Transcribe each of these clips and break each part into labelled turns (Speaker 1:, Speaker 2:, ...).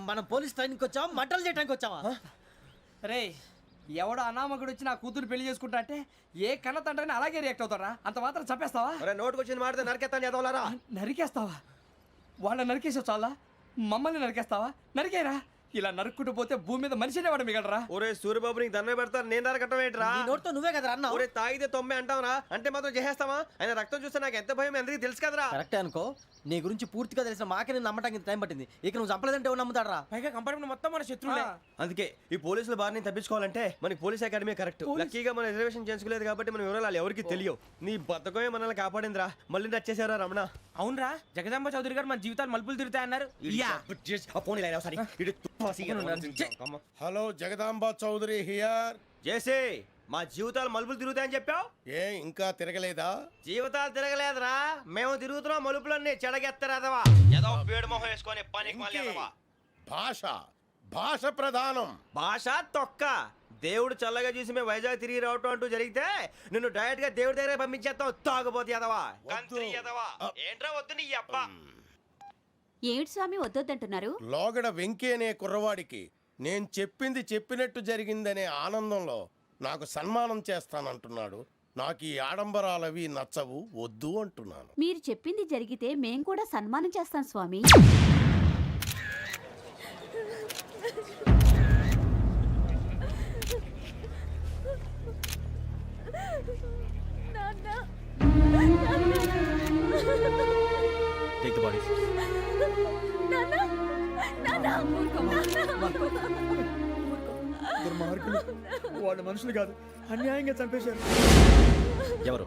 Speaker 1: మనం పోలీస్ ట్రైనింగ్కి వచ్చావా మంటలు చేయడానికి వచ్చావా?
Speaker 2: రే ఎవడో అనామకుడు వచ్చి నా కూతురు పెళ్లి చేసుకుంటా అంటే ఏ కన్న తండ్రిని అలాగే రియాక్ట్ అవుతారా? అంత మాత్రం చంపేస్తావా?
Speaker 3: నోటుకు వచ్చింది మాడితే నరికేస్తాను చదవాలరా.
Speaker 2: నరికేస్తావా? వాళ్ళ నరికేసావు చాలా, మమ్మల్ని నరికేస్తావా? నరికేరా. ఇలా నరుక్కుంటూ పోతే భూమి మీద మనిషినే వాడు మిగలరా.
Speaker 3: ఒరే సూర్యబాబు నీకు దండం పెడతాను, నేను నరకటం ఏంట్రా?
Speaker 1: నీ నోటితో నువ్వే కదా అన్నా.
Speaker 3: ఒరే తాగితే తొమ్మే అంటావురా, అంటే మాత్రం చేసేస్తావా? ఆయన రక్తం చూస్తే నాకు ఎంత భయం అందరికీ తెలుసు కదరా.
Speaker 1: కరెక్టే అనుకో, నీ గురించి పూర్తిగా తెలిసిన మాకే నేను నమ్మటానికి టైం పట్టింది. ఇక నువ్వు చంపలేదంటే ఎవరు నమ్ముతాడరా?
Speaker 2: పైగా కంపార్ట్మెంట్ మొత్తం మన శత్రువులే.
Speaker 3: అందుకే ఈ పోలీసుల బారిని తప్పించుకోవాలంటే మనకి పోలీస్ అకాడమీ కరెక్ట్. లక్కీగా మనం రిజర్వేషన్ చేసుకోలేదు కాబట్టి మనం వివరాలు ఎవరికి తెలియవు. నీ బతకమే మనల్ని కాపాడిందిరా. మళ్ళీ నచ్చేసారా రమణ?
Speaker 2: అవునరా, జగదాంబ చౌదరి గారు మన జీవితాలు మలుపులు తిరుగుతాయన్నారు.
Speaker 4: Hello, Jagadamba Chowdary here.
Speaker 3: జేసే మా జీవితాలు మలుపులు తిరుగుతాయని చెప్పావు,
Speaker 4: ఏ ఇంకా తిరగలేదా?
Speaker 3: జీవితాలు తిరగలేదురా, మేము తిరుగుతున్నాం మలుపులన్నీ. చెడగెత్తరాదవా ఏదో పేడు మొహం వేసుకొని పనికి
Speaker 4: భాష భాష ప్రధానం.
Speaker 3: భాష తొక్క. దేవుడు చల్లగా చూసి మేము వైజాగ్ తిరిగి రావటం అంటూ జరిగితే నిన్ను డైరెక్ట్ గా దేవుడి దగ్గర పంపించేస్తాం. తాగుబోతు ఎదవా, గంత్రి ఎదవా. ఏంట్రా వద్దు నీ అబ్బా.
Speaker 5: ఏమిటి స్వామి వద్దొద్దంటున్నారు?
Speaker 4: లోగడ వెంకీ అనే కుర్రవాడికి నేను చెప్పింది చెప్పినట్టు జరిగిందనే ఆనందంలో నాకు సన్మానం చేస్తానంటున్నాడు. నాకు ఈ ఆడంబరాలవి నచ్చవు, వద్దు అంటున్నాను.
Speaker 5: మీరు చెప్పింది జరిగితే మేం కూడా సన్మానం చేస్తాం స్వామి.
Speaker 6: Take the bodies.
Speaker 2: దుర్మార్గులు, వాళ్ళు మనుషులు కాదు, అన్యాయంగా చంపేశారు.
Speaker 6: ఎవరు?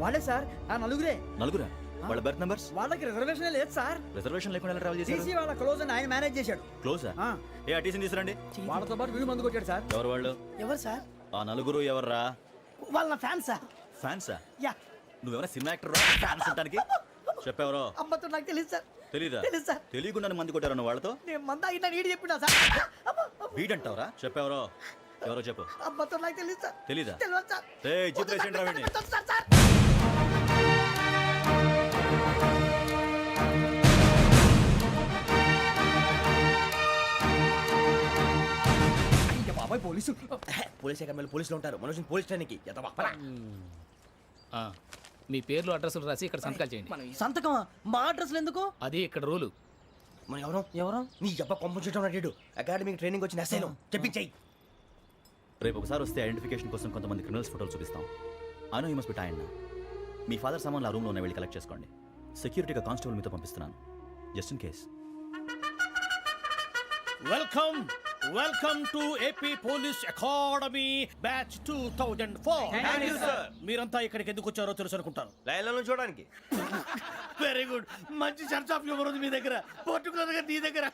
Speaker 2: వాళ్ళే సార్, ఆ నలుగురే.
Speaker 6: నలుగురా? వాళ్ళ బర్త్ నంబర్స్?
Speaker 2: వాళ్ళకి రిజర్వేషన్ లేదు సార్.
Speaker 6: రిజర్వేషన్ లేకుండా ఎలా ట్రావెల్ చేశారు?
Speaker 2: టీసీ వాళ్ళ క్లోజ్ అని ఆయన మేనేజ్ చేశాడు.
Speaker 6: క్లోజా? ఏ టీసీని తీసుకురండి.
Speaker 2: వాళ్ళతో పాటు వీడు మందు కొట్టాడు సార్.
Speaker 6: ఎవరు వాళ్ళు?
Speaker 2: ఎవరు సార్?
Speaker 6: ఆ నలుగురు ఎవర్రా?
Speaker 2: వాళ్ళ ఫ్యాన్స్ సార్.
Speaker 6: ఫ్యాన్సా?
Speaker 2: యా.
Speaker 6: నువ్వేమైనా సినిమా యాక్టర్ ఫ్యాన్స్ అంటానికి? చెప్పెవరో?
Speaker 2: అమ్మతో నాకు తెలియదు సార్.
Speaker 6: తెలీదా?
Speaker 2: తెలుసు సార్.
Speaker 6: తెలియకుండా మంది కొట్టారు వాళ్ళతో?
Speaker 2: నేను మంద అయినా నీడి చెప్పినా సార్.
Speaker 6: వీడంటావరా? చెప్పెవరో? ఎవరో చెప్పు.
Speaker 2: అమ్మతో నాకు తెలియదు సార్.
Speaker 6: తెలీదా?
Speaker 2: తెలియదు సార్.
Speaker 6: చెప్పేసి రావండి.
Speaker 2: పోలీసు
Speaker 3: పోలీస్ అకాడమీలో పోలీసులు ఉంటారు. మనుషులు పోలీస్ ట్రైనింగ్కి ఎదవా.
Speaker 7: మీ పేర్లు అడ్రస్లు రాసి ఇక్కడ సంతకాలు చేయండి.
Speaker 1: సంతకమా? మా అడ్రస్లు ఎందుకు?
Speaker 7: అది ఇక్కడ రూలు.
Speaker 3: మన ఎవరు నీ అబ్బా పంపించడం అడిగాడు. అకాడమిక్ ట్రైనింగ్ వచ్చిన అసలు చెప్పించాయి.
Speaker 6: రేపు ఒకసారి వస్తే ఐడెంటిఫికేషన్ కోసం కొంతమంది క్రిమినల్స్ ఫోటోలు చూపిస్తాం. I know you must be tired now. Me father సామాన్లు ఆ రూమ్లో ఉన్న వెళ్ళి కలెక్ట్ చేసుకోండి. సెక్యూరిటీగా కానిస్టేబుల్ మీతో పంపిస్తున్నాను, just in case.
Speaker 8: Welcome to AP police academy batch 2004. మీరంతా ఇక్కడికి ఎందుకు వచ్చారో తెలుసు అనుకుంటాను.
Speaker 3: లైన్లను చూడడానికి.
Speaker 8: వెరీ గుడ్, మంచి సెన్స్ ఆఫ్ హ్యూమర్ ఉంది మీ దగ్గర, పర్టికులర్ గా నీ దగ్గర.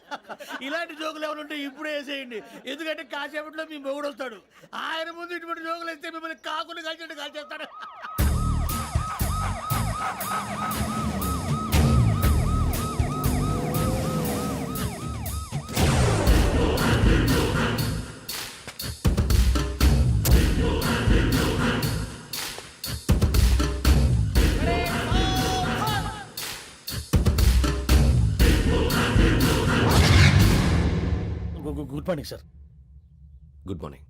Speaker 8: ఇలాంటి జోకులు ఎవరు ఉంటే ఇప్పుడే వేసేయండి, ఎందుకంటే కాసేపట్లో మీ మొగుడు వస్తాడు. ఆయన ముందు ఇటువంటి జోకులు వేస్తే మిమ్మల్ని కాకులు కాల్చేట్టు కాల్చేస్తాడు. Good morning sir.
Speaker 3: Good morning.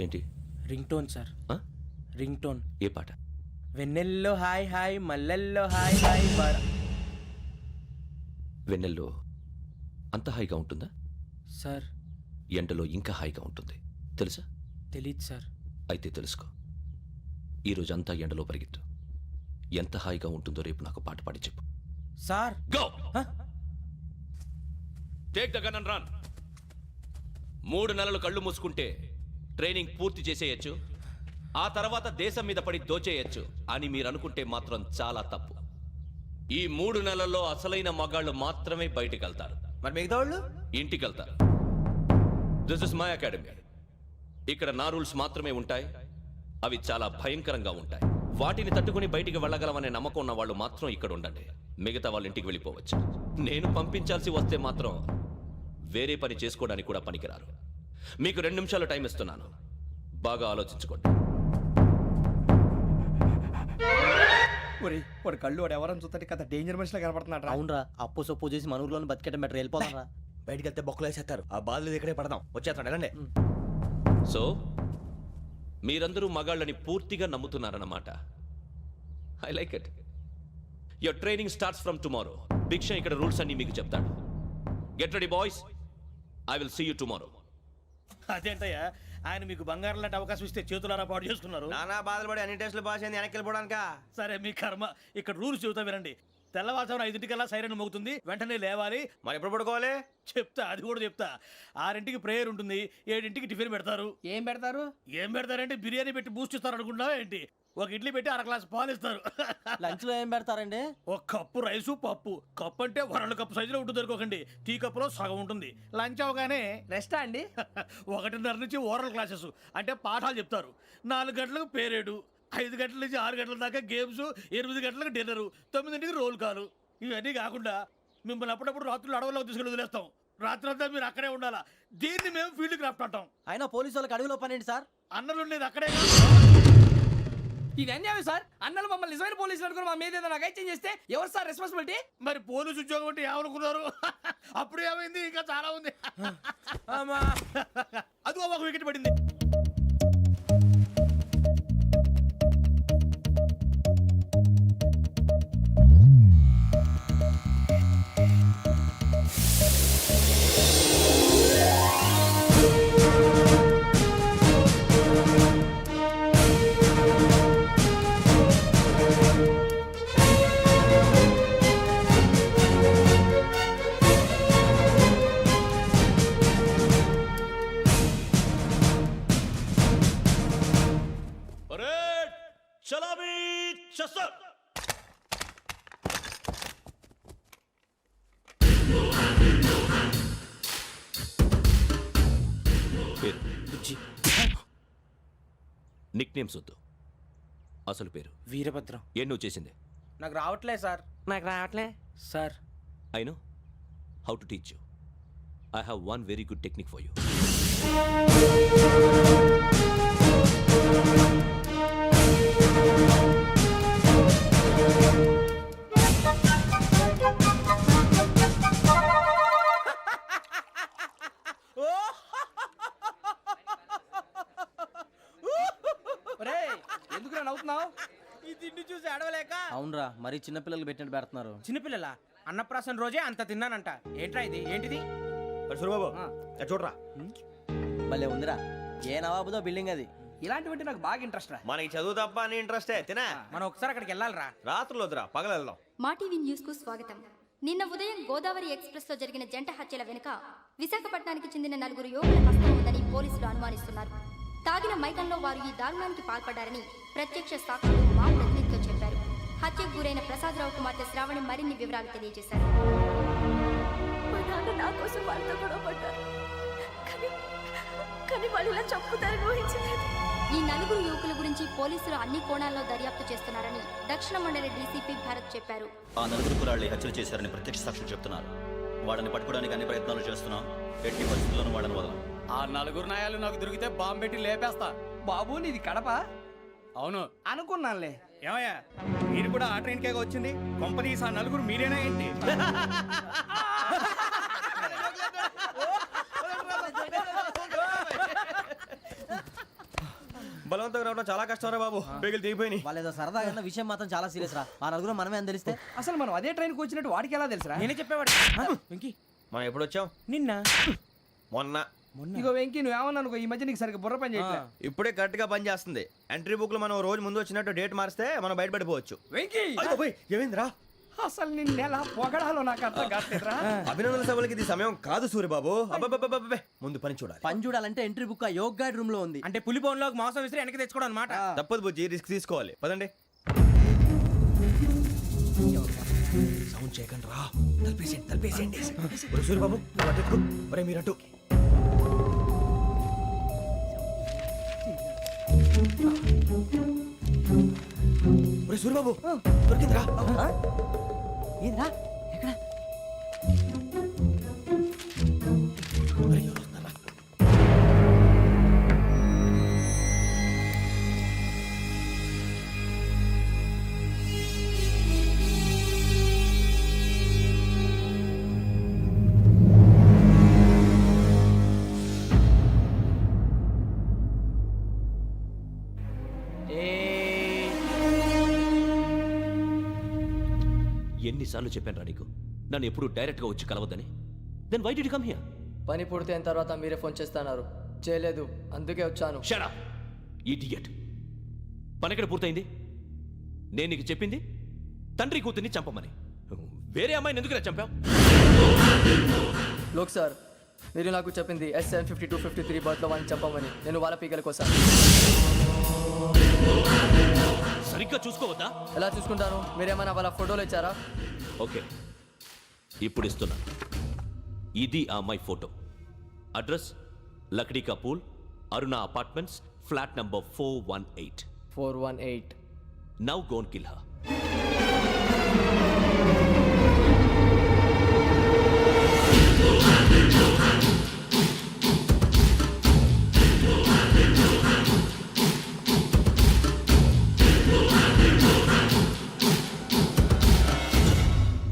Speaker 3: ఏంటి?
Speaker 2: Ring tone sir. Ring tone.
Speaker 3: ఏ పాట?
Speaker 2: వెన్నెల్లో హాయ్ హాయ్, మల్లెల్లో హాయ్ హాయ్.
Speaker 3: వెన్నెల్లో అంత హాయిగా ఉంటుందా
Speaker 2: సార్?
Speaker 3: ఎండలో ఇంకా హాయిగా ఉంటుంది తెలుసా?
Speaker 2: తెలీదు సార్.
Speaker 3: అయితే తెలుసుకో. ఈరోజు అంతా ఎండలో పరిగెత్తు. ఎంత హాయిగా ఉంటుందో రేపు నాకు పాట పాడి చెప్పు.
Speaker 2: Sir
Speaker 9: go. Take the gun and run. 3 నెలలు కళ్ళు మూసుకుంటే ట్రైనింగ్ పూర్తి చేసేయచ్చు, ఆ తర్వాత దేశం మీద పడి దోచేయచ్చు అని మీరు అనుకుంటే మాత్రం చాలా తప్పు. ఈ 3 నెలల్లో అసలైన మగాళ్ళు మాత్రమే బయటికి వెళ్తారు.
Speaker 3: మరి మిగతా వాళ్ళు
Speaker 9: ఇంటికి వెళ్తారు. This is my academy. ఇక్కడ నా రూల్స్ మాత్రమే ఉంటాయి. అవి చాలా భయంకరంగా ఉంటాయి. వాటిని తట్టుకుని బయటికి వెళ్ళగలమనే నమ్మకం ఉన్న వాళ్ళు మాత్రం ఇక్కడ ఉండండి. మిగతా వాళ్ళ ఇంటికి వెళ్ళిపోవచ్చు. నేను పంపించాల్సి వస్తే మాత్రం వేరే పని చేసుకోవడానికి కూడా పనికిరారు. మీకు 2 నిమిషాలు టైం ఇస్తున్నాను. బాగా ఆలోచించుకోండి.
Speaker 2: ఒరే వాడు కళ్ళు వాడు ఎవరైనా చూస్తే కదా డేంజర్ మనిషిలో కనపడుతున్నాడు రా.
Speaker 1: అవునరా, అప్పు సొప్పు చేసి మన ఊర్లో బతికేటం బెటర్. వెళ్ళిపోతారా?
Speaker 3: బయటికి వెళ్తే బొక్కలు వేసేస్తారు. ఆ బాధలు ఇక్కడే పడదాం. వచ్చేస్తాడు ఎలాండి.
Speaker 9: సో మీరందరూ మగాళ్ళని పూర్తిగా నమ్ముతున్నారన్నమాట. I like it. Your training starts from tomorrow. Bhiksha ఇక్కడ రూల్స్ అన్ని మీకు చెప్తాడు. Get ready boys. I will see you tomorrow.
Speaker 8: అదేంటయ్యా, ఆయన మీకు బంగారం లాంటి అవకాశం ఇస్తే చేతులారా పాటు చేసుకున్నారు.
Speaker 3: నానా బాధలు పడి అన్ని టెస్టులు పాస్ అయింది వెనక్కి వెళ్ళిపోవడానికా?
Speaker 8: సరే మీ కర్మ. ఇక్కడ రూల్స్ చెబుతా వినండి. తెల్లవారుజామున 5 సైరన్ మోగుతుంది, వెంటనే లేవాలి.
Speaker 3: మరి ఎప్పుడు పడుకోవాలి?
Speaker 8: చెప్తా, అది కూడా చెప్తా. 6 ప్రేయర్ ఉంటుంది, 7 టిఫిన్ పెడతారు.
Speaker 2: ఏం పెడతారు?
Speaker 8: ఏం పెడతారంటే బిర్యానీ పెట్టి బూస్ట్ ఇస్తారు అనుకుంటున్నావా ఏంటి? ఒక ఇడ్లీ పెట్టి 1/2 గ్లాస్ పాలు ఇస్తారు.
Speaker 1: లంచ్ లో ఏం పెడతారండి?
Speaker 8: ఒక కప్పు రైసు పప్పు. కప్పు అంటే 1/2 కప్పు సైజులో ఉంటుంది అనుకోకండి. టీ కప్పులో సగం ఉంటుంది. లంచ్ అవగానే
Speaker 2: రెస్టా అండి?
Speaker 8: 1:30 నుంచి ఓరల్ క్లాసెస్ అంటే పాఠాలు చెప్తారు. 4 గంటలకు పేరేడు, 5 గంటల నుంచి 6 గంటల దాకా గేమ్స్, 8 గంటలకు డిన్నరు, 9 రోల్ కాలు. ఇవన్నీ కాకుండా మిమ్మల్ని అప్పుడప్పుడు రాత్రులు అడవుల్లో తీసుకెళ్ళి వదిలేస్తాం. రాత్రంతా మీరు అక్కడే ఉండాలా. దీన్ని మేము ఫీల్డ్ క్రాఫ్ట్ అంటాం.
Speaker 1: అయినా పోలీసు వాళ్ళకి అడవిలో పని ఏంటి సార్?
Speaker 8: అన్నలు ఉండేది అక్కడే.
Speaker 2: ఇది అన్యాయం సార్. అన్నలు మమ్మల్ని నిజమైన పోలీసులు అనుకుని మా మీద ఏదైనా అగైత్యం చేస్తే ఎవరు సార్ రెస్పాన్సిబిలిటీ?
Speaker 8: మరి పోలీసు ఉద్యోగం అంటే ఏమనుకున్నారు? అప్పుడు ఏమైంది? ఇంకా చాలా ఉంది. అదిగో ఒక వికెట్ పడింది.
Speaker 9: చలామీ చసర్. నిక్ నేమ్స్ వద్దు. అసలు పేరు?
Speaker 2: వీరభద్రం.
Speaker 9: ఏం నువ్వు చేసింది?
Speaker 2: నాకు రావట్లే సార్. నాకు రావట్లే sir.
Speaker 9: I know how to teach you. I have one very good technique for you.
Speaker 2: ఎందుకు నవ్వుతున్నావు?
Speaker 1: ఈ తిండి చూసి అడవలేక. అవునరా, మరి చిన్నపిల్లలు పెట్టినట్టు పెడుతున్నారు.
Speaker 2: చిన్నపిల్లల అన్నప్రాసన రోజే అంత తిన్నానంట. ఏంట్రా ఇది? ఏంటిది?
Speaker 3: సూరిబాబు చూడరా.
Speaker 1: భలే ఉందిరా. ఏ నవాబుదో బిల్డింగ్ అది.
Speaker 2: ఇలాంటివంటే నాకు బాగా ఇంట్రెస్ట్ రా.
Speaker 3: మనకి చదువు తప్ప అని ఇంట్రెస్టే. తినా
Speaker 2: మనం ఒకసారి అక్కడికి వెళ్ళాలిరా.
Speaker 3: రాత్రులు వద్దురా, పగలు వెళ్దాం.
Speaker 10: మా టీవీ న్యూస్ కు స్వాగతం. నిన్న ఉదయం గోదావరి ఎక్స్ప్రెస్ లో జరిగిన జంట హత్యల వెనుక విశాఖపట్నానికి చెందిన 4 యువకుల హస్తం ఉందని పోలీసులు అనుమానిస్తున్నారు. తాగిన మైకంలో వారు ఈ దారుణానికి పాల్పడ్డారని ప్రత్యక్ష సాక్షులు మా ప్రతినిధితో చెప్పారు. హత్యకు గురైన ప్రసాదరావు కుమార్తె శ్రావణి మరిన్ని వివరాలు తెలియజేశారు.
Speaker 5: మా నాన్న నా కోసం వాళ్ళతో గొడవ పడ్డారు. కానీ వాళ్ళు ఇలా చంపుతారని ఊహించలేదు.
Speaker 10: ఈ 4 యువకుల గురించి పోలీసులు అన్ని కోణాల్లో దర్యాప్తు చేస్తున్నారని దక్షిణ మండలి డీసీపీ భరత్ చెప్పారు.
Speaker 6: ఆ 4 కుర్రాళ్ళు హత్యలు చేశారని ప్రత్యక్ష సాక్షులు చెప్తున్నారు. వాళ్ళని పట్టుకోవడానికి అన్ని ప్రయత్నాలు చేస్తున్నాం. ఎట్టి పరిస్థితుల్లోనూ వాళ్ళని వదలం.
Speaker 2: ఆ 4 నాయాలు నాకు దొరికితే బాంబు పెట్టి లేపేస్తా. బాబు నీది కడప? అవును అనుకున్నానులే.
Speaker 8: ఏమయ్యా, మీరు కూడా ఆ ట్రైన్ కేగా వచ్చింది? కొంపదీసి ఆ 4 మీరేనా ఏంటి?
Speaker 3: బలవంతంగా రావడం చాలా కష్టం రా బాబు. బేగులు దిగిపోయినాయి.
Speaker 1: వాళ్ళు ఏదో సరదాగా అన్న విషయం మాత్రం చాలా సీరియస్ రా. ఆ 4 మనమే అని తెలిస్తే
Speaker 2: అసలు మనం అదే ట్రైన్కి వచ్చినట్టు వాడికి ఎలా తెలుసురా? నేనే చెప్పేవాడు. వెంకీ
Speaker 3: మనం ఎప్పుడు వచ్చాం?
Speaker 2: నిన్న
Speaker 3: మొన్న.
Speaker 2: ఇగో వెంకీ నువ్వేమన్నా అనుకో, ఈ మధ్య నీకు సరిగ్గా బుర్ర పని చేయట్లేదు.
Speaker 3: ఇప్పుడే కరెక్ట్ గా పని చేస్తుంది. ఎంట్రీ బుక్ లో మనం రోజు ముందు వచ్చినట్టు డేట్ మారిస్తే మనం బయటపడిపోవచ్చు.
Speaker 2: వెంకీ
Speaker 3: ఏమైందిరా?
Speaker 2: అసలు నిన్న ఎలా పొగడాలో నాకు అర్థం కాట్లేదురా.
Speaker 3: అభినందన సభలకి ఇది సమయం కాదు సూరిబాబు. అబ్బబ్బబ్బబ్బబ్బే, ముందు పని చూడాలి.
Speaker 1: పని చూడాలంటే ఎంట్రీ బుక్ ఆ యోగ్ గైడ్ రూమ్ లో ఉంది.
Speaker 2: అంటే పులి బోన్లోకి మాంసం విసిరి వెనక్కి తెచ్చుకోవడం అనమాట.
Speaker 3: తప్పదు బుజ్జి, రిస్క్ తీసుకోవాలి. పదండి. సౌండ్ చేయకండి రా. తలపేసేయండి. సూరిబాబు మీరు అటు. ఒరే సూరిబాబు దొరికిందిరా.
Speaker 1: ఏంద్రా ఎక్కడ
Speaker 3: అరే, ఎవరు వస్తున్నారా?
Speaker 9: ఎన్నిసార్లు చెప్పాను రా నీకు నన్ను ఎప్పుడు డైరెక్ట్గా వచ్చి కలవద్దని. Then why did you come here?
Speaker 11: పని పూర్తయిన తర్వాత మీరే ఫోన్ చేస్తున్నారు. చేయలేదు, అందుకే వచ్చాను.
Speaker 9: Shut up idiot. పని ఎక్కడ పూర్తయింది? నేను నీకు చెప్పింది తండ్రి కూతుర్ని చంపమని. వేరే అమ్మాయిని ఎందుకు చంపావు?
Speaker 11: లోక్ సార్, మీరు నాకు చెప్పింది SN5253 బర్త్లో వాడిని చంపమని. నేను వాళ్ళ పీకల కోసం.
Speaker 9: సరిగ్గా చూసుకోవద్దా?
Speaker 11: ఎలా చూసుకుంటాను? మీరేమైనా వాళ్ళ ఫోటోలు ఇచ్చారా?
Speaker 9: ఓకే, ఇప్పుడు ఇస్తున్నా. ఇది ఆ అమ్మాయి ఫోటో. అడ్రస్ లక్డీ కా pool, Aruna apartments, flat number 418.
Speaker 11: 418.
Speaker 9: Now go and kill her.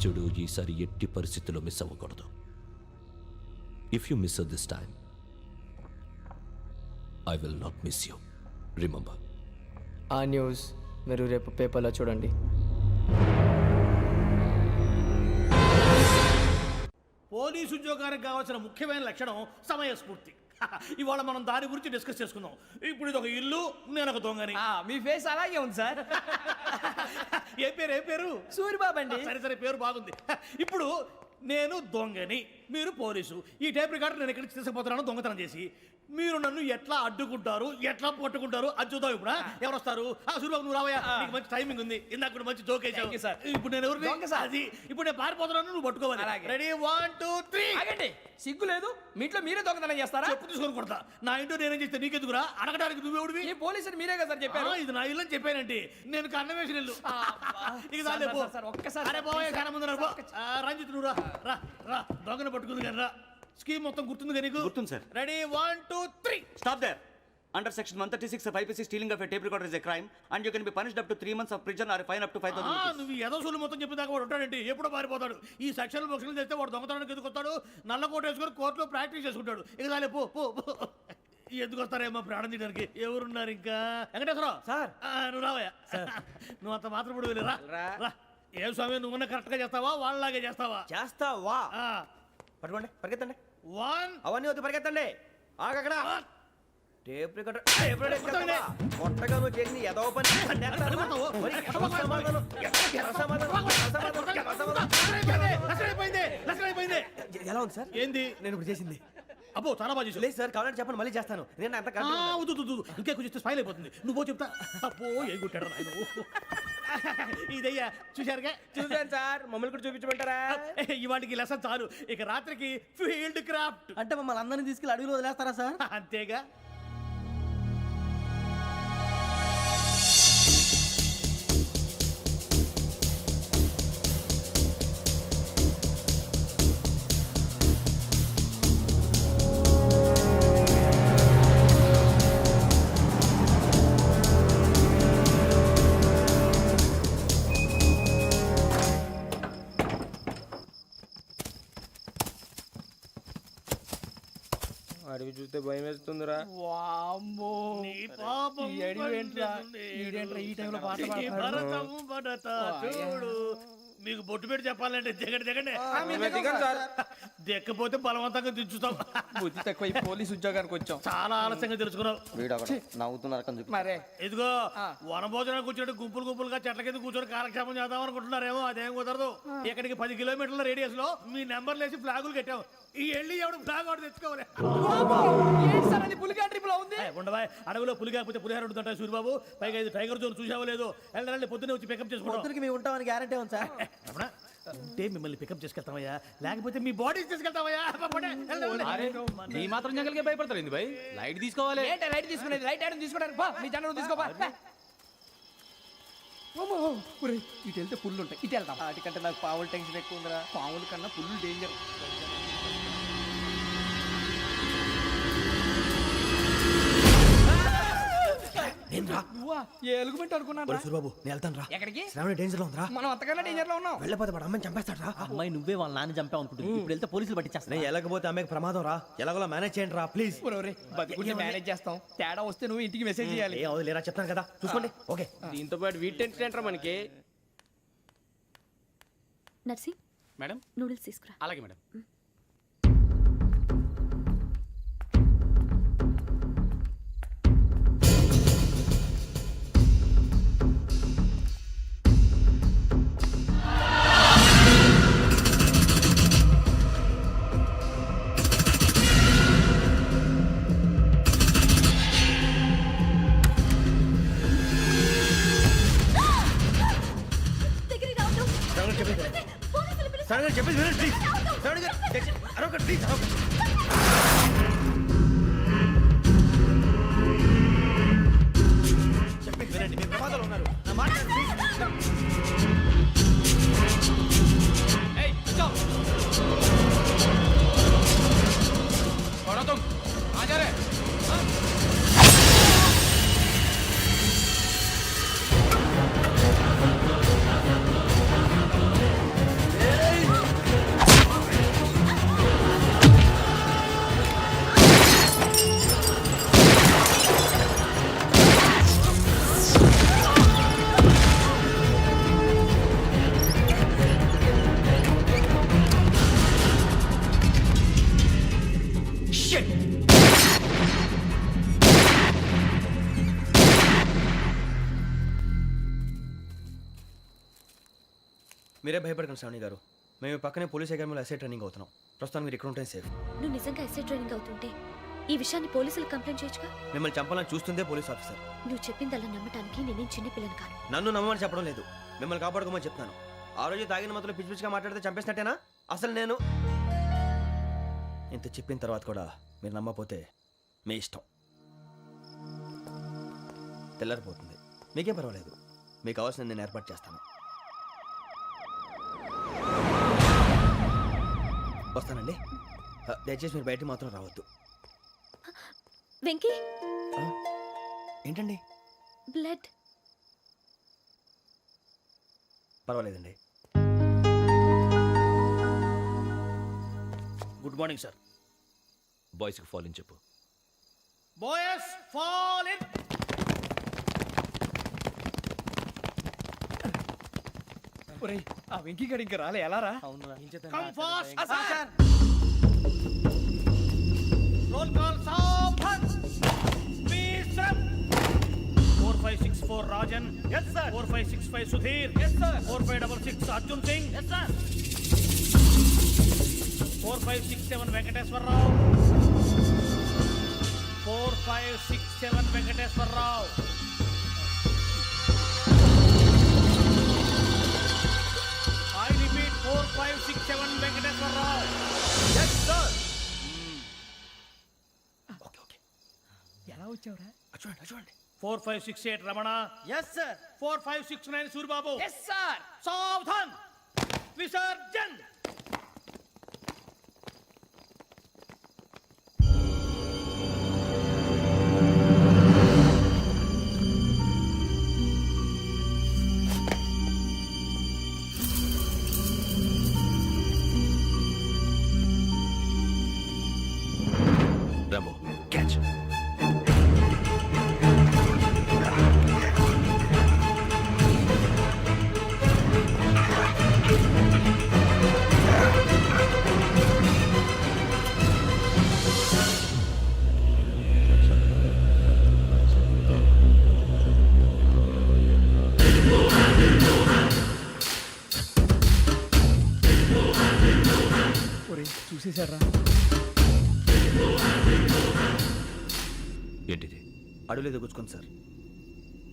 Speaker 9: చూడు, ఈసారి ఎట్టి పరిస్థితుల్లో మిస్ అవ్వకూడదు. If you miss this time I will not miss you. Remember.
Speaker 11: ఆ న్యూస్ మీరు రేపు పేపర్లో చూడండి.
Speaker 8: పోలీసు ఉద్యోగానికి కావాల్సిన ముఖ్యమైన లక్షణం సమయస్ఫూర్తి. ఇవాళ మనం దాని గురించి డిస్కస్ చేసుకుందాం. ఇప్పుడు ఇది ఒక ఇల్లు, నేను ఒక దొంగని.
Speaker 2: మీ ఫేస్ అలాగే ఉంది సార్.
Speaker 8: ఏ పేరు?
Speaker 2: సూరిబాబు అండి.
Speaker 8: సరే పేరు బాగుంది. ఇప్పుడు నేను దొంగని, మీరు పోలీసు. ఈ టైప్ రికార్డు నేను ఎక్కడికి తీసుకుపోతున్నాను దొంగతనం చేసి. మీరు నన్ను ఎట్లా అడ్డుకుంటారు, ఎట్లా పట్టుకుంటారు అది చూద్దాం. ఇప్పుడు ఎవరు వస్తారు? సూరిబాబు నువ్వు రావయ్యా, నీకు మంచి టైమింగ్ ఉంది. ఇందాక కూడా మంచి జోక్ వేసావు సార్. ఇప్పుడు నేను ఎవరు? అది ఇప్పుడు నేను పారిపోతున్నాను, నువ్వు పట్టుకోవాలి. రెడీ 1 2 3.
Speaker 2: ఆగండి, సిగ్గు లేదు? మీ ఇంట్లో మీరే దొంగతనం చేస్తారా?
Speaker 8: చెప్పు తీసుకొని కొడతా. నా ఇంట్లో నేనేం చేస్తే నీకెందుకురా? అడగడానికి నువ్వెవడివి?
Speaker 2: ఈ పోలీసులు మీరే కదా సార్ చెప్పారు.
Speaker 8: ఇది నా ఇల్లు అని చెప్పానండి. నేను కన్న వేసిన ఇల్లు. ఇక చాలే పో.
Speaker 2: సార్, ఒక్కసారి
Speaker 8: అరే బాబాయ్ కన్న ముందు రా. రంజిత్ నువ్వు రా రా దొంగను పట్టుకుంది కానీ రా. స్కీమ్ మొత్తం గుర్తుంది నీకు?
Speaker 12: గుర్తుంది sir.
Speaker 8: Ready 1 2 3.
Speaker 12: Stop there. Under section 136 of IPC, stealing of a tape recorder is a crime and you can be punished up to 3 months of prison or a fine up to 5,000 rupees.
Speaker 8: నువ్వు ఏదో సొల్లు మొత్తం చెప్పిన దాకా వాడు ఉంటాడండి. ఎప్పుడో పారిపోతాడు. ఈ సెక్షన్ బొక్షన్లు చేస్తే వాడు దొంగతనానికి ఎందుకు వస్తాడు? నల్ల కోట వేసుకొని కోర్టులో ప్రాక్టీస్ చేసుకుంటాడు. ఇక చాలే పో పో పో. ఎందుకు వస్తారేమో ప్రాణం తీయడానికి. ఎవరున్నారు ఇంకా? వెంకటేశ్వరరావు సార్, నువ్వు రావయ్యా. నువ్వు అంత మాత్రం ఇప్పుడు వెళ్ళి రా. ఏం స్వామి, నువ్వు కరెక్ట్ గా చేస్తావా వాళ్ళలాగే చేస్తావా?
Speaker 3: చేస్తావా? పట్టుకోండి, పరిగెత్తండి.
Speaker 8: 1.
Speaker 3: అవన్నీ వద్దు, పరిగెత్తండి. ఆగక్కడ. టేప్ రికార్డర్ కొత్తగా నువ్వు చేసిన ఎదవ పని. ఎలా ఉంది సార్?
Speaker 8: ఏంది
Speaker 3: నేను ఇప్పుడు చేసింది?
Speaker 8: అబ్బో చాలా బాగా చేసావు.
Speaker 3: లేదు సార్, కావాలంటే చెప్పండి, మళ్ళీ చేస్తాను. నేను అంత
Speaker 8: ఇంకే కొంచెం స్మైల్ అయిపోతుంది. నువ్వు చెప్తా. అబ్బో ఏ కొట్టాడు నాయన. ఇదయ్యా చూశారుగా?
Speaker 3: చూసాను సార్, మమ్మల్ని కూడా చూపించమంటారా?
Speaker 8: ఇవాటికి లెసన్ చాలు. ఇక రాత్రికి ఫీల్డ్ క్రాఫ్ట్.
Speaker 1: అంటే మమ్మల్ని అందరినీ తీసుకెళ్ళి అడవిలో వదిలేస్తారా సార్?
Speaker 8: అంతేగా.
Speaker 3: అడవి చూస్తే భయం వేస్తుందిరా.
Speaker 2: వామ్మో,
Speaker 8: నీ పాపం
Speaker 2: ఈ అడవి ఏంట్రా? ఈడేంట్రా ఈ టైంలో పాట పాడుతున్నాడు?
Speaker 8: చూడు, మీకు బొట్టు పెట్టి చెప్పాలంటే దిగండి.
Speaker 2: సార్,
Speaker 8: దిక్కపోతే బలవంతంగా దించుతాం.
Speaker 2: బుద్ధి తక్కువ, ఈ పోలీస్ ఉద్యోగానికి వచ్చాం.
Speaker 8: చాలా ఆలస్యంగా తెలుసుకున్నావు.
Speaker 1: నవ్వుతున్నారు.
Speaker 2: మరే
Speaker 8: ఇదిగో వనభోజనం కూర్చొని గుంపులుగా చెట్ల కింద కూర్చొని కాలక్షేపం చేద్దాం అనుకుంటున్నారేమో. అదేం కుదరదు. ఇక్కడికి 10 కిలోమీటర్ల రేడియస్ లో మీ నెంబర్లు వేసి ఫ్లాగులు కట్టాం. ఈ వెళ్ళి ఎవడు ఫ్లాగ్ ఆర్డర్ తెచ్చుకోవాలి.
Speaker 2: పులిగా ట్రిప్ లో ఉంది.
Speaker 8: ఉండవా, అడవిలో పులి కాకపోతే పులిహార ఉంటుంటా సూరిబాబు. పైగా ఇది టైగర్ జోన్ చూసావో లేదో. వెళ్ళండి, పొద్దున్నే వచ్చి పికప్ చేసుకుంటాం.
Speaker 1: మేము ఉంటామని గ్యారంటీ ఉంది సార్.
Speaker 8: ఉంటే మిమ్మల్ని పికప్ చేసుకెళ్తామయ్యా, లేకపోతే మీ బాడీ తీసుకెళ్తామయ్యా.
Speaker 7: నీ మాత్రం జంగల్కే భయపడతారు ఏంది భయ్? లైట్ తీసుకోవాలి.
Speaker 2: ఏంటి లైట్ తీసుకునేది? లైట్ ఆడని తీసుకోవడానికి బా, మీ జనరు తీసుకోబా. ఇటు వెళ్తే పుల్లు ఉంటాయి, ఇటు వెళ్తాం.
Speaker 1: వాటికంటే నాకు పావులు టెన్షన్ ఎక్కువ ఉందిరా.
Speaker 2: పాముల కన్నా పుల్లు డేంజర్. నువ్వా? ఏ ఎలుగుబెట్టి అనుకున్నా
Speaker 3: బాబు నేను వెళ్తాను రా.
Speaker 2: ఎక్కడికి?
Speaker 3: శ్రావణ డేంజర్ లో ఉందిరా.
Speaker 2: మనం అంతకన్నా డేంజర్ లో ఉన్నాం.
Speaker 3: వెళ్ళపోతే వాడు అమ్మని చంపేస్తాడు రా.
Speaker 1: అమ్మాయి నువ్వే వాళ్ళ నాన్న చంపావు అనుకుంటుంది. ఇప్పుడు వెళ్తే పోలీసులు పట్టించేస్తా.
Speaker 3: నేను వెళ్ళకపోతే అమ్మకి ప్రమాదం రా. ఎలాగోలా మేనేజ్ చేయండి రా ప్లీజ్.
Speaker 2: బతుకుంటే మేనేజ్ చేస్తాం. తేడా వస్తే నువ్వు ఇంటికి మెసేజ్ చేయాలి.
Speaker 3: ఏ అవుదు లేరా చెప్తాను కదా చూసుకోండి. ఓకే
Speaker 7: దీంతో పాటు వీటి టెన్షన్ ఏంట్రా మనకి?
Speaker 5: నర్సి
Speaker 7: మేడం
Speaker 5: నూడిల్స్ తీసుకురా.
Speaker 7: అలాగే మేడం.
Speaker 5: దగ్గరికి రావద్దు. పోలీసులు పిలుస్తారు.
Speaker 3: శ్రావణ గారు చెప్పేది వినండి ప్లీజ్. శ్రావణ గారు అరొకటి ప్లీజ్. చెప్పేది వినండి, మీరు ప్రమాదాలు ఉన్నారు. నా మాట వినండి, ప్లీజ్.
Speaker 7: ఏయ్ కూర్చో. छोड़ो तुम. आ जा रहे.
Speaker 3: మీరే భయపడకండి శ్రావణి గారు. మేము పక్కనే పోలీస్ అకాడమీలో ఎస్ఐ ట్రైనింగ్ అవుతున్నాం. ప్రస్తుతం మీరు ఇక్కడ ఉంటే సేఫ్.
Speaker 5: నువ్వు నిజంగా ఎస్ఐ ట్రైనింగ్ అవుతుంటే ఈ విషయాన్ని పోలీసులకు కంప్లైంట్ చేయొచ్చుగా.
Speaker 3: మిమ్మల్ని చంపాలని చూస్తుందే పోలీస్ ఆఫీసర్.
Speaker 5: నువ్వు చెప్పిందల్లా నమ్మటానికి నేనేం చిన్నపిల్లని కాను.
Speaker 3: నన్ను నమ్మమని చెప్పడం లేదు, మిమ్మల్ని కాపాడుకోమని చెప్తాను. ఆ రోజు తాగిన మొదలు పిచ్చి పిచ్చిగా మాట్లాడితే చంపేసినట్టేనా? అసలు నేను ఇంత చెప్పిన తర్వాత కూడా మీరు నమ్మపోతే మీ ఇష్టం. తెల్లారిపోతుంది, మీకేం పర్వాలేదు. మీకు కావాల్సిన నేను ఏర్పాటు చేస్తాను. వస్తానండి. దయచేసి మీరు బయటికి మాత్రం రావద్దు.
Speaker 5: వెంకీ
Speaker 3: ఏంటండి?
Speaker 5: బ్లడ్.
Speaker 3: పర్వాలేదండి.
Speaker 8: Good morning sir.
Speaker 9: బాయ్స్కి ఫాల్ ఇన్ చెప్పు.
Speaker 8: Boys fall in.
Speaker 2: ఒరేయ్ ఆ వెంకీ గడి ఇంకా రాలే, ఎలా రా?
Speaker 8: Come fast sir. Roll call సావధాన్. Please sir. 4564 Rajan. yes sir. 4565 Sudheer. yes sir. 4566 Arjun Singh. yes sir. 4567 Venkateswararao. 4567 Venkateswararao. I repeat 4567 Venkateswararao.
Speaker 3: Yes, sir. Okay okay.
Speaker 2: ఎలా వచ్చావురా?
Speaker 3: చూడండి చూడండి.
Speaker 8: 4568 Ramana.
Speaker 1: Yes sir.
Speaker 8: 4569 Suribabu.
Speaker 2: Yes sir.
Speaker 8: సావధాన్. విసర్జన్.
Speaker 9: Rambo catch.
Speaker 2: ఒరేయ్ చూసేశారా?
Speaker 9: ఏంటిది?
Speaker 3: అడవిలో గుచ్చుకుంది సార్.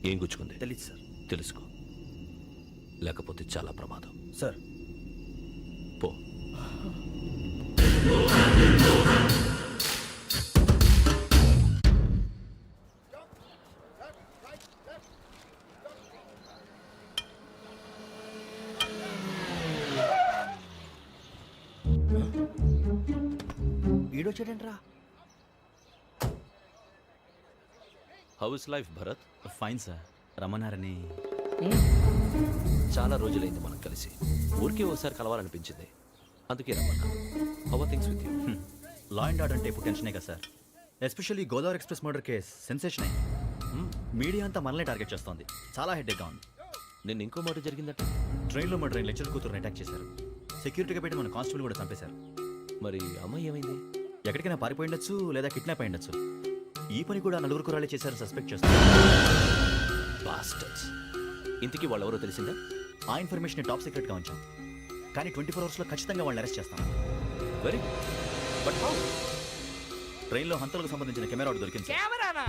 Speaker 9: ఏం గుచ్చుకుంది?
Speaker 3: తెలీదు సార్.
Speaker 9: తెలుసుకో, లేకపోతే చాలా ప్రమాదం.
Speaker 3: సార్ ఈడొచ్చాడంట్రా.
Speaker 9: How is life Bharat?
Speaker 6: Fine sir, రమ్మన్నారని.
Speaker 9: చాలా రోజులైంది మనం కలిసి. ఊరికే ఒకసారి కలవాలనిపించింది, అందుకే రమ్మన్నా. How are things with you?
Speaker 6: Law and order అంటే ఇప్పుడు టెన్షనే కదా సార్. Especially Godavari express murder case sensation అయింది. మీడియా అంతా మనల్ని టార్గెట్ చేస్తోంది. చాలా హెడ్ఏక్గా ఉంది.
Speaker 9: నిన్న ఇంకో మాట జరిగిందట.
Speaker 6: ట్రైన్లో మా ట్రైన్ లెక్చర్ కూతురుని అటాక్ చేశారు. సెక్యూరిటీగా పెట్టి మన కానిస్టేబుల్ కూడా చంపేశారు.
Speaker 9: మరి అమ్మాయి ఏమైంది?
Speaker 6: ఎక్కడికైనా పారిపోయిండొచ్చు లేదా కిడ్నాప్ అయ్యిండొచ్చు. ఈ పని కూడా నలుగురు కురాలే చేశారు సస్పెక్ట్ చేస్తారు.
Speaker 9: బాస్టర్స్. ఇంతకీ వాళ్ళెవరో తెలిసిందా?
Speaker 6: ఆ ఇన్ఫర్మేషన్ టాప్ సీక్రెట్గా ఉంచాం, కానీ 24 అవర్స్లో ఖచ్చితంగా వాళ్ళని అరెస్ట్ చేస్తాం.
Speaker 9: Very but how?
Speaker 6: ట్రైన్లో హంతలకు సంబంధించిన కెమెరా ఒకటి దొరికింది సార్.
Speaker 2: కెమెరానా?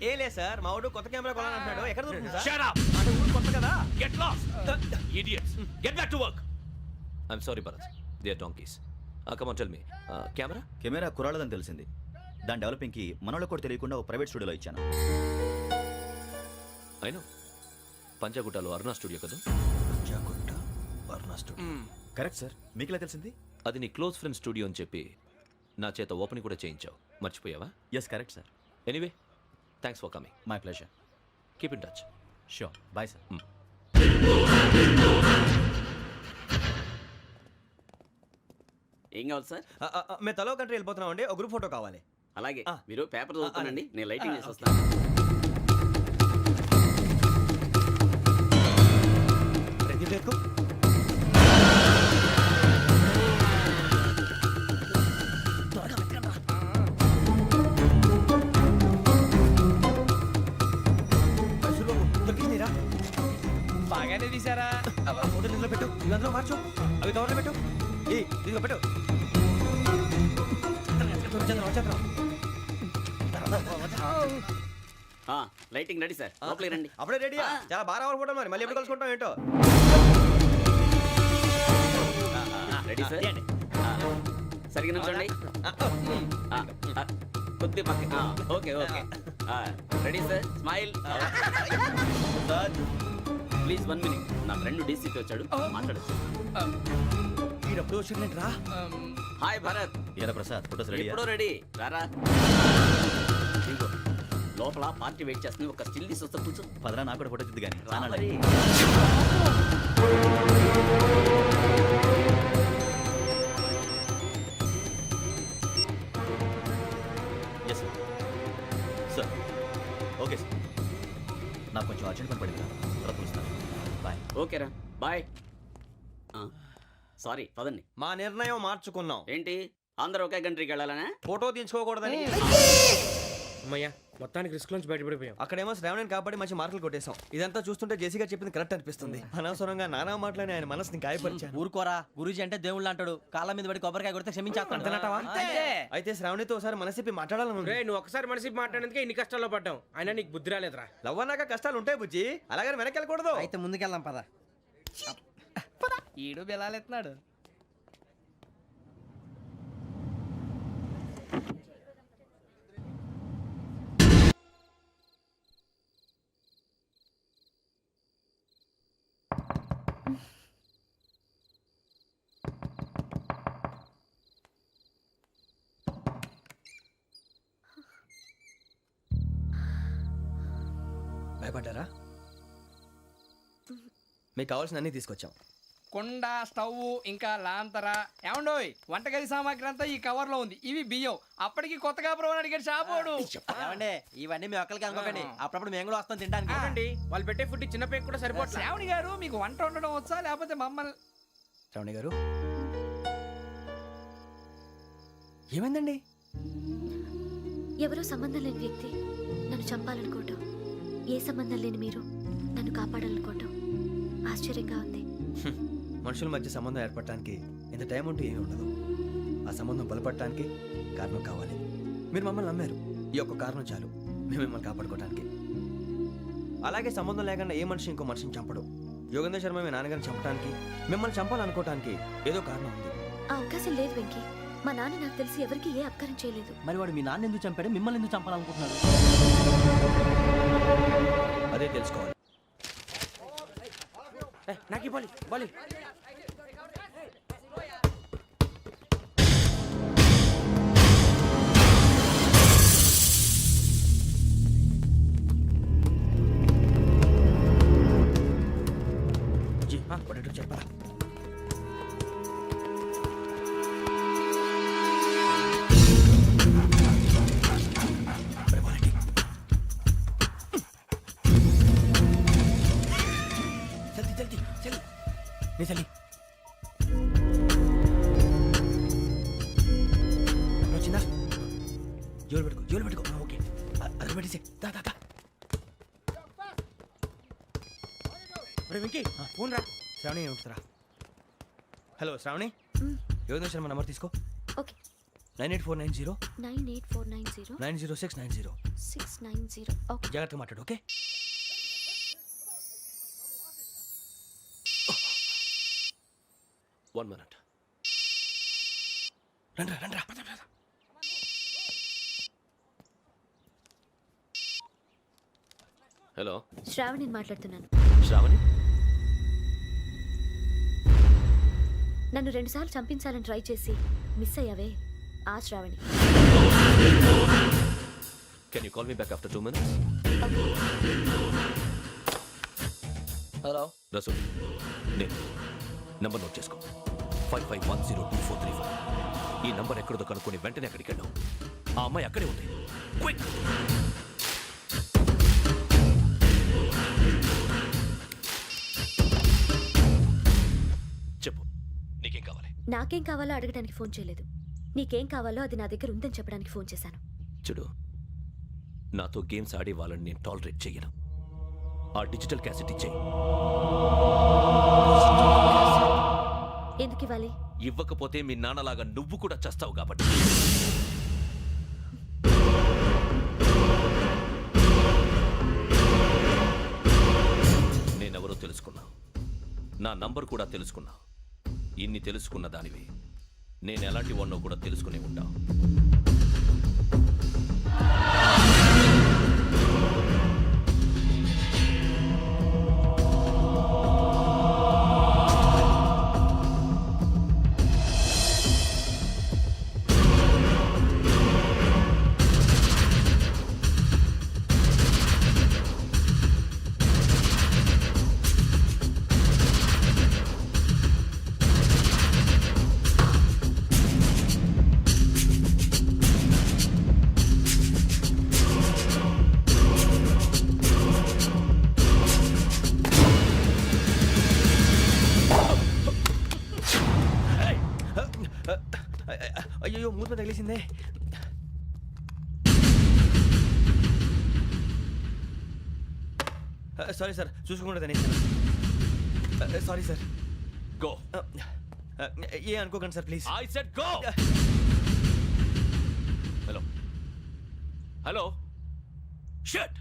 Speaker 3: ఏ లే సార్, మా వాడు కొత్త కెమెరా కొనాలంటున్నాడు. ఎక్కడ దొరుకుతుంది సార్?
Speaker 9: Shut up!
Speaker 3: అంటే ఊరు కొత్త కదా.
Speaker 9: Get lost! Idiots! Get back to work! I'm sorry, Bharat. They are donkeys. Come on, tell me. Camera?
Speaker 6: Camera కురాలదని తెలిసింది. దాని డెవలపింగ్కి మనలో కూడా తెలియకుండా ఒక ప్రైవేట్ స్టూడియోలో ఇచ్చాను.
Speaker 9: I know. పంజాగుట్టలో అరుణా స్టూడియో కదా?
Speaker 3: పంజాగుట్ట వర్ణ స్టూడియో.
Speaker 6: Correct sir. మీకు ఎలా తెలిసింది?
Speaker 9: అది నీ క్లోజ్ ఫ్రెండ్ స్టూడియో అని చెప్పి నా చేత ఓపెన్ కూడా చేయించావు. మర్చిపోయావా?
Speaker 6: Yes correct sir.
Speaker 9: Anyway, thanks for coming.
Speaker 6: My pleasure.
Speaker 9: Keep in touch.
Speaker 6: Sure. Bye sir.
Speaker 12: ఏం కావాలి సార్?
Speaker 3: మేము తలో కంట్రీ వెళ్ళిపోతున్నాం అండి. ఒక గ్రూప్ ఫోటో కావాలి.
Speaker 12: అలాగే,
Speaker 3: ఆ.
Speaker 12: మీరు పేపర్ చదువుతానండి,
Speaker 3: అలాగే.
Speaker 12: నేను లైటింగ్ చేసి వస్తాను.
Speaker 3: రెడీ చేసుకో.
Speaker 2: బాగానే తీసారా?
Speaker 3: ఫోటో ఇందులో పెట్టు, ఇవి అందులో మార్చు, అవి కవర్లో పెట్టు. ఇదిగో పెట్టు.
Speaker 12: లైటింగ్ రెడీ సార్, లోపలికి రండి.
Speaker 3: అప్పుడే రెడీ? చాలా బాగా రావాలి ఫోటో. మరి మళ్ళీ ఎప్పుడు కలుసుకుంటాం ఏంటో.
Speaker 12: Ready sir. సరిగ్గా నుంచోండి. కొద్ది పక్క. Okay okay. Ready sir. Smile. Please 1 minute. నా ఫ్రెండ్ డీసీకి వచ్చాడు, మాట్లాడచ్చు.
Speaker 3: ఈడప్పుడు వచ్చిందంటరా.
Speaker 12: హాయ్ భరత్.
Speaker 6: ఏరా ప్రసాద్, ఫోటోస్ రెడీ?
Speaker 12: ఎప్పుడో రెడీ. రారా. ఇంకో లోపల పార్టీ వెయిట్ చేస్తుంది, ఒక స్టిల్ తీసి వస్తా, కూర్చో.
Speaker 6: పదరా, నాకు కూడా ఫోటో చూద్దు కానీ.
Speaker 12: రా మరి.
Speaker 6: Yes sir. Sir okay sir. నాకు కొంచెం అర్జెంట్ పని పడింది, తర్వాత పిలుస్తాను. బాయ్.
Speaker 12: ఓకేరా, బాయ్. సారీ, పదండి.
Speaker 3: మా నిర్ణయం మార్చుకున్నాం.
Speaker 12: ఏంటి, అందరూ ఒకే కంట్రీకి వెళ్ళాలనే?
Speaker 3: ఫోటో తీసుకోకూడదని.
Speaker 8: అమ్మయ్యా, మొత్తానికి రిస్క్ నుంచి బయటపడిపోయాం.
Speaker 3: అక్కడేమో శ్రావణిని కాబట్టి మంచి మార్కులు కొట్టేశాం. ఇదంతా చూస్తుంటే జేసీగా చెప్పింది కరెక్ట్ అనిపిస్తుంది. అనవసరంగా నానా మాటలని ఆయన మనసుని గాయపరిచాను.
Speaker 1: ఊరుకోరా, గురూజీ అంటే దేవుళ్ళు అంటాడు. కాళ్ళ మీద పడి కొబ్బరికాయ కొడితే క్షమించేస్తాడు.
Speaker 3: అంతేనంటావా? అయితే శ్రావణితో ఒకసారి మనసిప్పి మాట్లాడాలను.
Speaker 8: రే, నువ్వు ఒకసారి మనసి మాట్లాడేందుకే ఇన్ని కష్టాల్లో పడ్డాం. అయినా నీకు బుద్ధి రాలేదురా.
Speaker 3: లవ్ అన్నాక కష్టాలు ఉంటాయి బుజ్జి, అలాగని వెనక్కి వెళ్ళకూడదు.
Speaker 1: అయితే ముందుకెళ్దాం పద.
Speaker 2: ఈడు బెలాలెత్తున్నాడు.
Speaker 3: భయపడ్డారా? మీకు కావాల్సిన అన్ని తీసుకొచ్చాం.
Speaker 2: కుండ, స్టవ్, ఇంకా లాంతర. ఏమండోయ్, వంటగది సామాగ్రి అంతా ఈ కవర్ లో ఉంది. ఇవి బియ్యం. అప్పటికి కొత్తగా బ్రౌన్ అడిగాడు షాపోడు.
Speaker 1: ఏమండి, ఇవన్నీ మీ ఒక్కరికి అనుకోకండి. అప్పుడప్పుడు మేము కూడా వస్తాం తింటానికి.
Speaker 8: చూడండి, వాళ్ళు పెట్టే ఫుడ్ చిన్న పేక్ కూడా సరిపోతుంది.
Speaker 2: శ్రావణి గారు, మీకు వంట వండడం వచ్చా, లేకపోతే మమ్మల్ని?
Speaker 3: శ్రావణి గారు, ఏమైందండి?
Speaker 5: ఎవరో సంబంధం లేని వ్యక్తి నన్ను చంపాలనుకోవటం, ఏ సంబంధం లేని మీరు నన్ను కాపాడాలనుకోవటం ఆశ్చర్యంగా ఉంది.
Speaker 3: మనుషుల మధ్య సంబంధం ఏర్పడటానికి ఇంత టైం ఉంటూ ఏమీ ఉండదు. ఆ సంబంధం బలపడటానికి కారణం కావాలి. మీరు మమ్మల్ని నమ్మారు, ఈ ఒక్క కారణం చాలు మేము మిమ్మల్ని కాపాడుకోవడానికి. అలాగే సంబంధం లేకుండా ఏ మనిషి ఇంకో మనిషిని చంపడు. యోగేంద్ర శర్మ మీ నాన్నగారిని చంపడానికి, మిమ్మల్ని చంపాలనుకోవటానికి ఏదో కారణం ఉంది.
Speaker 5: ఆ అవకాశం లేదు వెంకీ. మా నాన్న నాకు తెలిసి ఎవరికి ఏ అపకారం చేయలేదు.
Speaker 1: మరి వాడు మీ నాన్న ఎందుకు చంపాడు, మిమ్మల్ని ఎందుకు చంపాలనుకుంటున్నాడు?
Speaker 3: అదే తెలుసుకోవాలి.
Speaker 8: నాకు బాలి బాలి
Speaker 3: నీ తల్లి వచ్చిందా? జోలు పెట్టుకో ఓకే. అది పెట్టేసి దా దా దా.
Speaker 1: వెంకీ ఫోన్ రా.
Speaker 3: శ్రావణి ఉంటుందిరా. హలో శ్రావణి, యోగేంద్ర శర్మ నంబర్ తీసుకో.
Speaker 5: ఓకే.
Speaker 3: 98490
Speaker 5: 98490
Speaker 3: 90690.
Speaker 5: 690. ఓకే.
Speaker 3: జాగ్రత్తగా మాట్లాడు ఓకే.
Speaker 9: One minute.
Speaker 3: రండ్రా.
Speaker 9: హలో
Speaker 5: శ్రావణిని మాట్లాడుతున్నాను.
Speaker 9: శ్రావణి,
Speaker 5: నన్ను 2 సార్లు చంపించాలని ట్రై చేసి మిస్ అయ్యావే, ఆ Sravani.
Speaker 9: Can you call me back after 2 minutes?
Speaker 11: Hello.
Speaker 9: Rasu, నేను నంబర్ నోట్ చేసుకో. 55102435. ఈ నంబర్ ఎక్కడదో కనుక్కొని వెంటనే అక్కడికి వెళ్ళాం. ఆ అమ్మాయి అక్కడే ఉంది. క్విక్. చెప్పు, నీకేం కావాలి?
Speaker 5: నాకేం కావాలో అడగడానికి ఫోన్ చేయలేదు. నీకేం కావాలో అది నా దగ్గర ఉందని చెప్పడానికి ఫోన్ చేశాను.
Speaker 9: చూడు, నాతో గేమ్స్ ఆడే వాళ్ళని నేను టాలరేట్ చెయ్యను. ఆ డిజిటల్ క్యాసెట్ ఇచ్చేయి.
Speaker 5: ఎందుకు ఇవ్వాలి?
Speaker 9: ఇవ్వకపోతే మీ నాన్నలాగా నువ్వు కూడా చస్తావు కాబట్టి. నేనెవరో తెలుసుకున్నావు, నా నంబర్ కూడా తెలుసుకున్నావు. ఇన్ని తెలుసుకున్న దానివి నేను ఎలాంటి వాడినో కూడా తెలుసుకునే ఉంటావు.
Speaker 3: అయ్యో మూత తగిలేసిందే. సారీ సార్, చూసుకోకుండా తినేసాను. Sorry sir.
Speaker 9: గో.
Speaker 3: ఏ అనుకోకండి sir please.
Speaker 9: I said go. Hello shut.